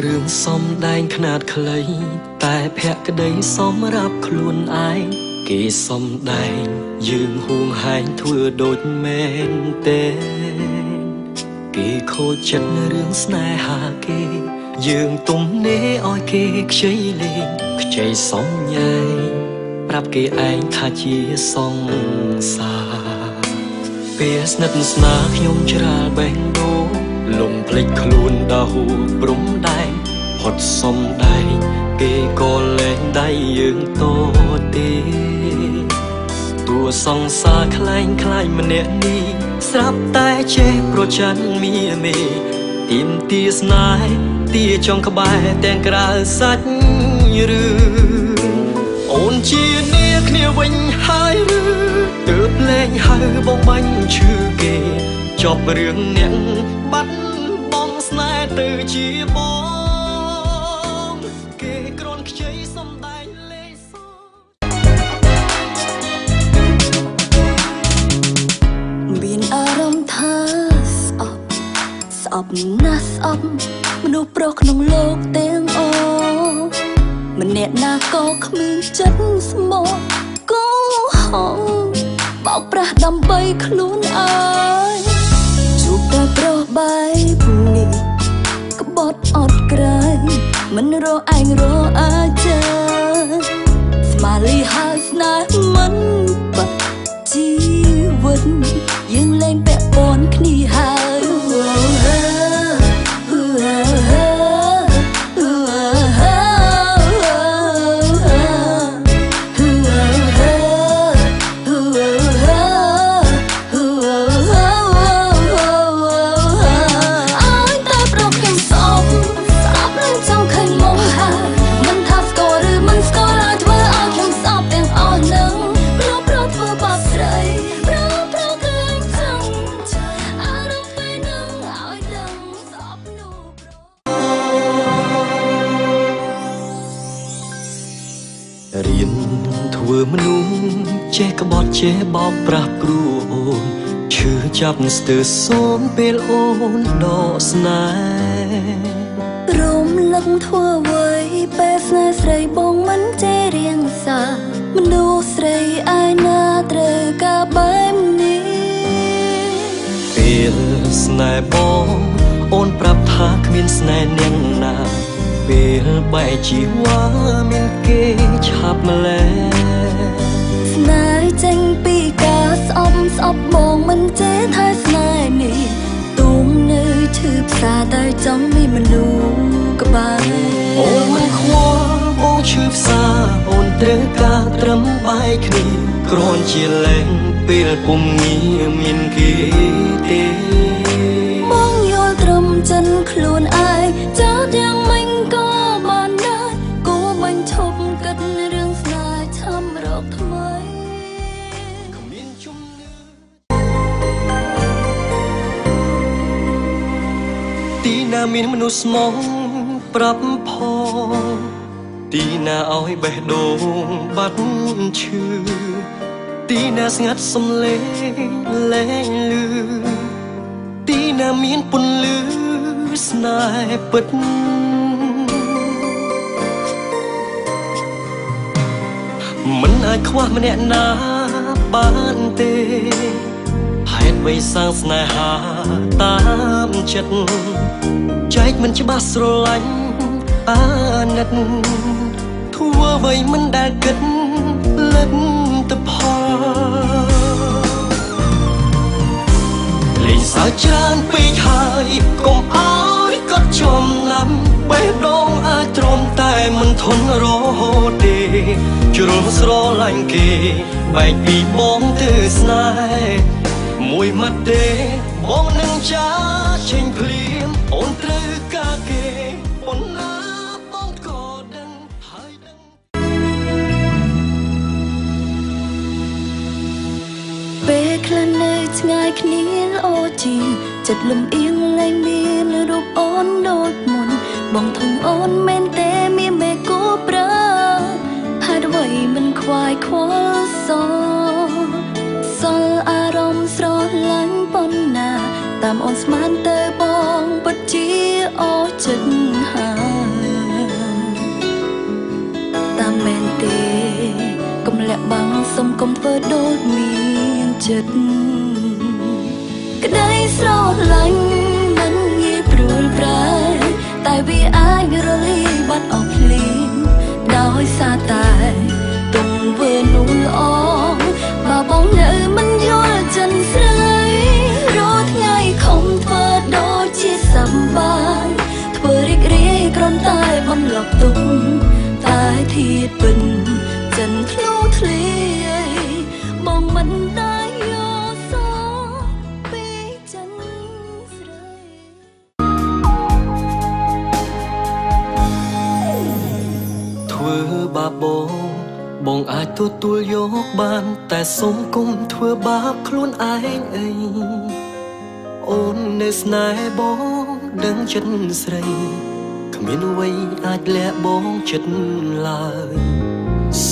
រឿងសំដែងខ្នាតខ្លីតែភក្តីសម្រាប់ខ្លួនឯងគេសំដែងយើងហួងហែងធ្វើដូចមែនទេគេខូចចិត្តរឿងស្នេហាគេយើងទំនេរឲ្យគេខ្ចីលេងខ្ចីសំញែងប្រាប់គេឯងថាជាសង្សារពេលស្និទ្ធស្នាលខ្ញុំច្រាលបេះដូងលំភ្លេចខ្លួនដល់ហួព្រំដែងផុតសំដែងគេក៏លែងដៃយើងតទេតួសង្សារខ្លែងខ្លាយម្នាក់នេះស្រាប់តែចេះប្រច័ណ្ឌមីមេទៀមទាស្នេហ៍ទាចង់ក្បែរទាំងក្រៅសាច់ឬអូនជានាគ្នាវិញហើយឬទើបលែងហៅបងបាញ់ឈឺគេចប់រឿងអ្នកបាត់បង់ស្នេហ៍ទៅជាបងគេគ្រាន់ខ្ចីសំដែងលេងសើមានអារម្មណ៍ថាស្អប់ណាស់ស្អប់មនុស្សប្រុសក្នុងโลกទាំងអស់ម្នាក់ណាក៏គ្មានចិត្តស្មោះកូហងបោកប្រាស់ដើម្បីខ្លួនឯងជួបតែប្រុសបែបនេះក្បត់អត់ក្រែងមិនរកឯងរកអាចចាស្មាលីហើយស្នេហ៍មិនបាត់ជីវិតយើងលែងពាក់ព័ន្ធគ្នាហើយរៀនធ្វើមនុស្សចេះក្បត់ចេះបោកប្រាស់ព្រួយអូនឈឺចាប់ស្ទើរសូមពេលអូនដកស្នេហ៍រំលឹកធ្វើអ្វីពេលស្នេហ៍ស្រីបងមិនចេះរៀងសាមនុស្សស្រីឯណាត្រូវការបែបនេះពេលស្នេហ៍បងអូនប្រាប់ថាគ្មានស្នេហ៍នាងណាពេលបែកជីវ៉ាមានគេឆាប់ម្លេះស្នេហ៍ចេញពីការស្អប់បងមិនចេះថាស្នេហ៍នេះទុំនៅឈឺផ្សាតែចង់មានមនុស្សក្បែរអូនមិនខ្វល់បងឈឺផ្សាអូនត្រូវការត្រឹមបែកគ្នាគ្រាន់ជាលែងពេលពុំងារមានគេទេបងយល់ត្រឹមចិនខ្លួនឯងចាស់យ៉ាងមិនក៏បានដែរគួរមិនឈប់គិតរឿងស្នេហ៍ឆាំរកថ្មីគ្មានជំនឿទីណាមានមនុស្សស្មងប្រាប់ផងទីណាឲ្យបេះដូងបាត់ឈឺទីណាស្ងាត់សំឡេងលែងលឺទីណាមានពន្លឺស្នេហ៍ពិតមិនអាចខ្វះម្នាក់ណាបានទេហេតុអ្វីសាងស្នេហាតាមចិត្តចែកមិនច្បាស់ស្រឡាញ់អាណិតធ្វើអ្វីមិនដែលគិតលទ្ធផលលេងសើចច្រើនពេកហើយកុំអោយគាត់ចំណាំបេះដូងអាចទ្រាំតែមិនធន់រហូតទេជ្រុលស្រឡាញ់គេបែកពីបងទៅស្នេហ៍មួយម៉ាត់ទេបងនឹងចាចេញភ្លាមអូនត្រូវការគេប៉ុណ្ណាបងក៏ដឹងហើយដឹងពេលខ្លះនៅឆ្ងាយគ្នាអូជាចិត្តលំអៀងលែងមានរូបអូនដូចមុនបងធំអូនមែនទេមានមេគូប្រើហេតុអ្វីមិនខ្វាយខ្វល់សល់អារម្មណ៍ស្រឡាញ់ប៉ុណ្ណាតាមអូនស្មានទៅបងពិតជាអូចិត្តហើយ កុំធ្វើដូចមានចិត្តក្តីស្រឡាញ់មិនងាយព្រួលប្រែតែវាអាចរលាយបាត់អស់ភ្លាមដោយសារតែទង្វើនោះល្អបើបងនៅមិនយល់ចិនស្រីរាល់ថ្ងៃខំធ្វើដូចជាសប្បាយធ្វើរីករាយគ្រាន់តែបន្លប់ទុកតែធៀបពិនចិនធ្លុះធ្លាយបងមិនได้យកសោពីចិនស្រីធ្វើបាបបងអាចទទួលយកបានតែសូមគុំធ្វើបាបខ្លួនឯងអីអូននៅស្នេហ៍បងដឹងចិត្តស្រីគ្មានអ្វីអាចលះបងចិត្តឡើយ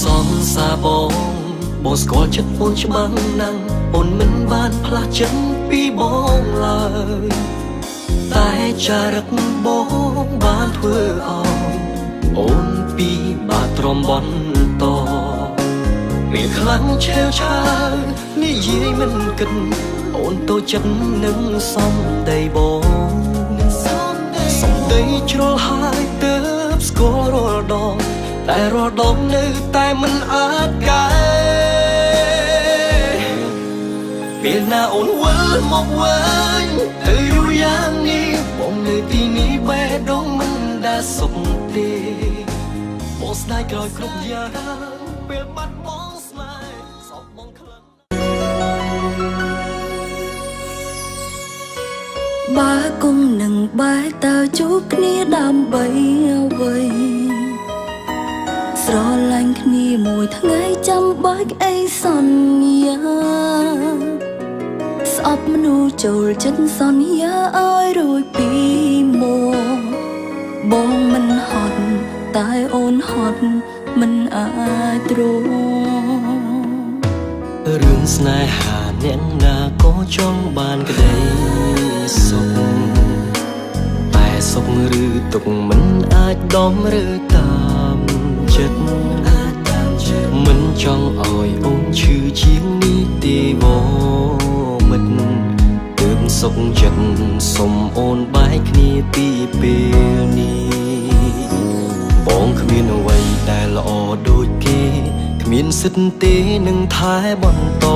សង្សារបងស្គាល់ចិត្តអូនច្បាស់ណាស់អូនមិនបានផ្លាស់ចិត្តពីបងឡើយតែចារឹកបងបានធ្វើឲ្យអូនពីបាត់ទ្រាំបន្តវាខ្លាំងឆេវឆាវនិយាយមិនគិតអូនតូចចិត្តនឹងសំដីបងសំដីជ្រុលហើយទើបស្គាល់រាល់ដងតែរាល់ដងនៅតែមិនអាចកែពេលណាអូនវិលមកវិញទៅយូរយ៉ាងនេះបងនៅទីនេះបេះដូងមិនដែលសុខទេបងស្ដាយក្រោយគ្រប់យ៉ាងពេលបាត់បងស្នេហ៍សពបងខ្លាំងបើគុំនឹងបែរតើជួបគ្នាដើម្បីអ្វីស្រឡាញ់គ្នាមួយថ្ងៃចាំបាច់អីសន្យាស្អប់មនុស្សចូលចិត្តសន្យាឲ្យរួចពីមកបងមិនហត់តែអូនហត់មិនអាចទ្រាំរឿងស្នេហាអ្នកណាក៏ចង់បានក្តីសុខតែសុខឬទុកមិនអាចដំរើតាមចិត្តមិនចង់ឲ្យអូនឈឺជាងនេះទេមិត្តទើបសុខចិត្តសុំអូនបែកគ្នាពីពេលនេះបងគ្មានអ្វីដែលល្អដូចគេគ្មានសិទ្ធទេនឹងថែបន្ត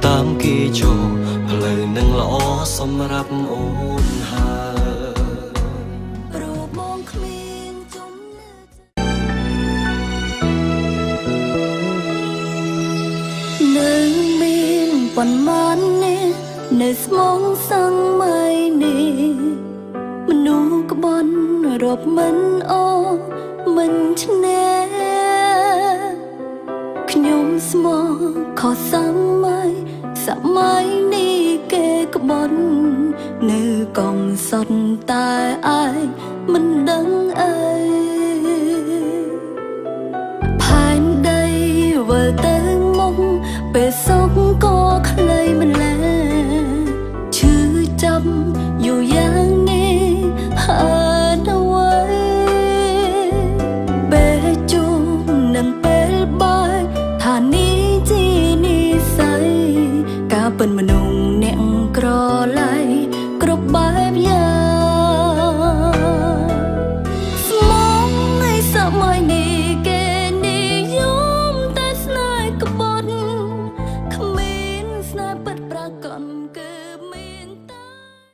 តាមគេចូលផ្លូវនឹងល្អសម្រាប់អូនហើយព្រោះបងគ្មានជំនឿនៅមានប៉ុន្មាននេះនៅស្មងសង្មីនេះមនុស្សក្បន់រាប់មិនអូមិនឈ្នះខ្ញុំស្មោះខុសសម័យនេះគេក្បន់នៅកំសត់តែឯងមិនដឹងអីផែនដីវិលទៅមុខពេលសុខក៏ខ្លី